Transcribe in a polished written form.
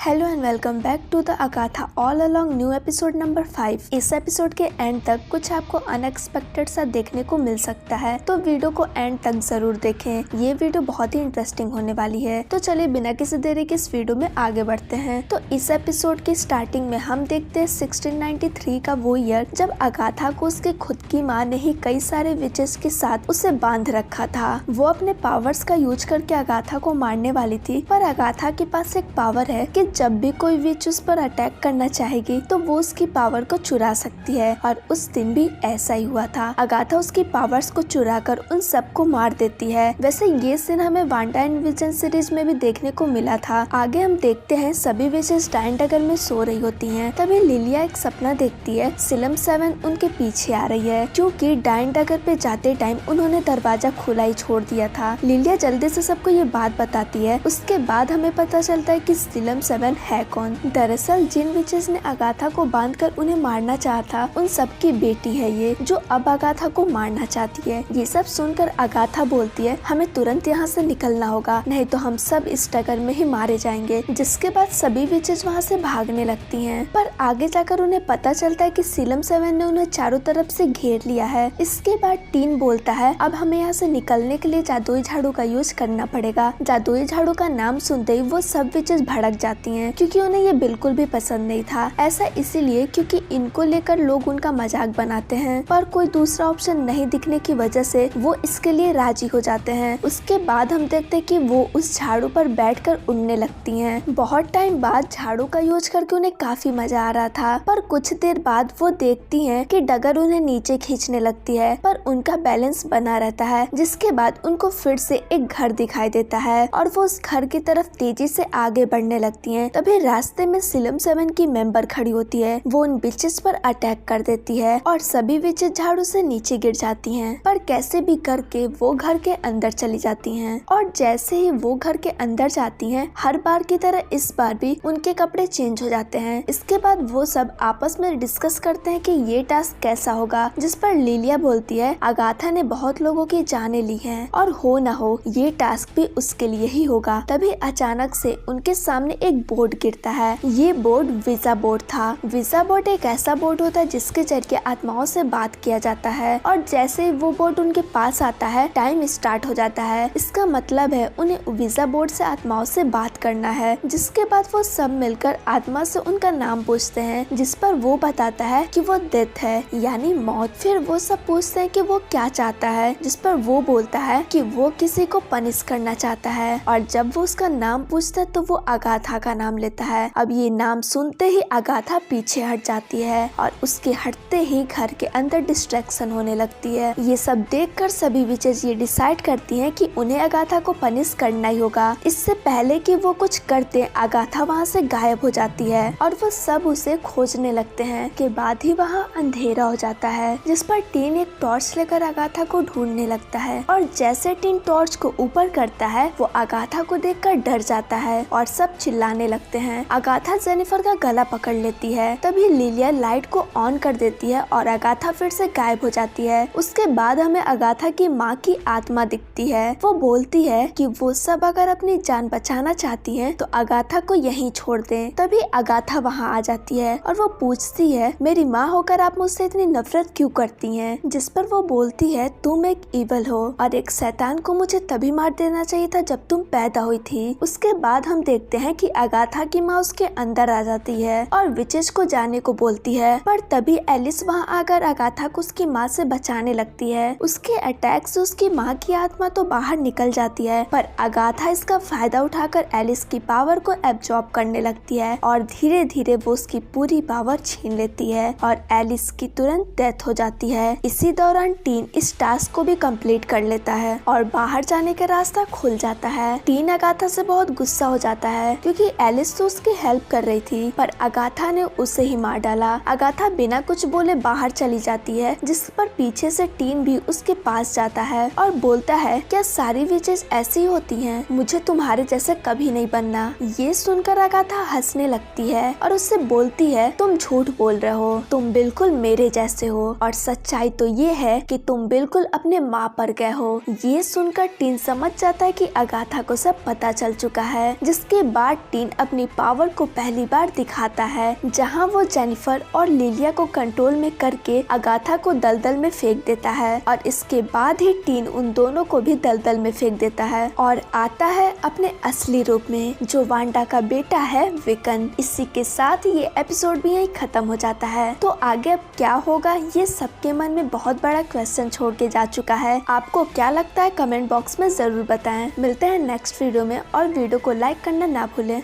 Hello and welcome back to the Agatha All Along new episode number 5। इस episode के and तक कुछ आपको अनएक्सपेक्टेड सा देखने को मिल सकता है, तो वीडियो को एंड तक जरूर देखें। ये वीडियो बहुत ही इंटरेस्टिंग होने वाली है। तो चलिए बिना किसी देरी के इस वीडियो में आगे बढ़ते हैं। तो इस एपिसोड की स्टार्टिंग में हम देखते हैं 1693 का वो ईयर जब अगाथा को उसके खुद की माँ ने ही कई सारे विचेस के साथ उसे बांध रखा था। वो अपने पावर्स का यूज करके अगाथा को मारने वाली थी, पर अगाथा के पास एक पावर है कि जब भी कोई विच उस पर अटैक करना चाहेगी तो वो उसकी पावर को चुरा सकती है, और उस दिन भी ऐसा ही हुआ था। अगाथा उसकी पावर्स को चुरा कर उन सबको मार देती है। वैसे ये सीन हमें वांडा एंड विजन सीरीज में भी देखने को मिला था। आगे हम देखते हैं सभी विचेस डाइन डगर में सो रही होती हैं। तभी लिलिया एक सपना देखती है सिलम 7 उनके पीछे आ रही है, क्योंकि डाइन डगर पे जाते टाइम उन्होंने दरवाजा खुला ही छोड़ दिया था। लिलिया जल्दी से सबको ये बात बताती है। उसके बाद हमें पता चलता है कि सिलम 7 है कौन। दरअसल जिन विचेस ने अगाथा को बांधकर उन्हें मारना चाहा था, उन सब की बेटी है ये, जो अब अगाथा को मारना चाहती है। ये सब सुनकर अगाथा बोलती है, हमें तुरंत यहाँ से निकलना होगा, नहीं तो हम सब इस डगर में ही मारे जाएंगे। जिसके बाद सभी विचेस वहाँ से भागने लगती हैं। पर आगे जाकर उन्हें पता चलता है कि सिलम 7 ने उन्हें चारों तरफ से घेर लिया है। इसके बाद टीन बोलता है, अब हमें यहाँ से निकलने के लिए जादुई झाड़ू का यूज करना पड़ेगा। जादुई झाड़ू का नाम सुनते ही वो सब विचेस भड़क जाती हैं, क्योंकि उन्हें ये बिल्कुल भी पसंद नहीं था। ऐसा इसीलिए क्योंकि इनको लेकर लोग उनका मजाक बनाते हैं, पर कोई दूसरा ऑप्शन नहीं दिखने की वजह से वो इसके लिए राजी हो जाते हैं। उसके बाद हम देखते हैं कि वो उस झाड़ू पर बैठकर उड़ने लगती हैं। बहुत टाइम बाद झाड़ू का यूज करके उन्हें काफी मजा आ रहा था, पर कुछ देर बाद वो देखती हैं कि डगर उन्हें नीचे खींचने लगती है, पर उनका बैलेंस बना रहता है। जिसके बाद उनको फिर से एक घर दिखाई देता है और वो उस घर की तरफ तेजी से आगे बढ़ने लगती हैं। तभी रास्ते में सिलम 7 की मेंबर खड़ी होती है। वो उन विचेस पर अटैक कर देती है और सभी विचेस झाड़ू से नीचे गिर जाती हैं। पर कैसे भी करके वो घर के अंदर चली जाती हैं, और जैसे ही वो घर के अंदर जाती हैं, हर बार की तरह इस बार भी उनके कपड़े चेंज हो जाते हैं। इसके बाद वो सब आपस में डिस्कस करते हैं कि ये टास्क कैसा होगा, जिस पर लिलिया बोलती है, अगाथा ने बहुत लोगों की जाने ली हैं, और हो ना हो ये टास्क भी उसके लिए ही होगा। तभी अचानक से उनके सामने एक बोर्ड गिरता है। ये बोर्ड वीजा बोर्ड था। वीजा बोर्ड एक ऐसा बोर्ड होता है जिसके जरिए आत्माओं से बात किया जाता है, और जैसे ही वो बोर्ड उनके पास आता है, टाइम स्टार्ट हो जाता है। इसका मतलब है उन्हें वीजा बोर्ड से आत्माओं से बात करना है। जिसके बाद वो सब मिलकर आत्मा से उनका नाम पूछते हैं, जिस पर वो बताता है कि वो डेथ है, यानी मौत। फिर वो सब पूछते हैं कि वो क्या चाहता है, जिस पर वो बोलता है कि वो किसी को पनिश करना चाहता है। और जब वो उसका नाम पूछता है तो वो अगाथा का नाम लेता है। अब ये नाम सुनते ही अगाथा पीछे हट जाती है, और उसके हटते ही घर के अंदर डिस्ट्रैक्शन होने लगती है। ये सब देखकर सभी विचेस ये डिसाइड करती हैं कि उन्हें अगाथा को पनिश करना ही होगा। इससे पहले कि वो कुछ करते, अगाथा वहाँ से गायब हो जाती है, और वो सब उसे खोजने लगते हैं। के बाद ही वहाँ अंधेरा हो जाता है, जिस पर टीन एक टॉर्च लेकर अगाथा को ढूंढने लगता है, और जैसे टीन टॉर्च को ऊपर करता है, वो अगाथा को देखकर डर जाता है और सब चिल्लाने लगते हैं। अगाथा जेनिफर का गला पकड़ लेती है। तभी लिलिया लाइट को ऑन कर देती है और अगाथा फिर से गायब हो जाती है। उसके बाद हमें अगाथा की माँ की आत्मा दिखती है। वो बोलती है कि वो सब अगर अपनी जान बचाना चाहती हैं तो अगाथा को यहीं छोड़ दें। तभी अगाथा वहाँ आ जाती है और वो पूछती है, मेरी माँ होकर आप मुझसे इतनी नफरत क्यों करती हैं? जिस पर वो बोलती है, तुम एक इवल हो और एक शैतान को मुझे तभी मार देना चाहिए था जब तुम पैदा हुई थी। उसके बाद हम देखते हैं कि अगाथा की माँ उसके अंदर आ जाती है और विचेस को जाने को बोलती है, पर तभी एलिस वहाँ आकर अगाथा को उसकी माँ से बचाने लगती है। उसके अटैक से उसकी माँ की आत्मा तो बाहर निकल जाती है, पर अगाथा इसका फायदा उठाकर एलिस की पावर को एब्जॉर्ब करने लगती है, और धीरे धीरे वो उसकी पूरी पावर छीन लेती है और एलिस की तुरंत डेथ हो जाती है। इसी दौरान टीन इस टास्क को भी कंप्लीट कर लेता है और बाहर जाने का रास्ता खुल जाता है। टीन अगाथा से बहुत गुस्सा हो जाता है, क्योंकि एलिस तो उसकी हेल्प कर रही थी, पर अगाथा ने उसे ही मार डाला। अगाथा बिना कुछ बोले बाहर चली जाती है, जिस पर पीछे से टीन भी उसके पास जाता है और बोलता है, क्या सारी विचेस ऐसी होती हैं? मुझे तुम्हारे जैसे कभी नहीं बनना। ये सुनकर अगाथा हंसने लगती है और उससे बोलती है, तुम झूठ बोल रहे हो, तुम बिल्कुल मेरे जैसे हो, और सच्चाई तो ये है कि तुम बिल्कुल अपने माँ पर गए हो। ये सुनकर टीन समझ जाता है कि अगाथा को सब पता चल चुका है, जिसके बाद टीन अपनी पावर को पहली बार दिखाता है, जहां वो जेनिफर और लिलिया को कंट्रोल में करके अगाथा को दलदल में फेंक देता है और इसके बाद ही टीन उन दोनों को भी दलदल में फेंक देता है और आता है अपने असली रूप में, जो वांडा का बेटा है विकन। इसी के साथ ये एपिसोड भी यहीं खत्म हो जाता है। तो आगे अब क्या होगा, ये सबके मन में बहुत बड़ा क्वेश्चन छोड़ के जा चुका है। आपको क्या लगता है कमेंट बॉक्स में जरूर बताएं। मिलते हैं नेक्स्ट वीडियो में और वीडियो को लाइक करना ना भूलें।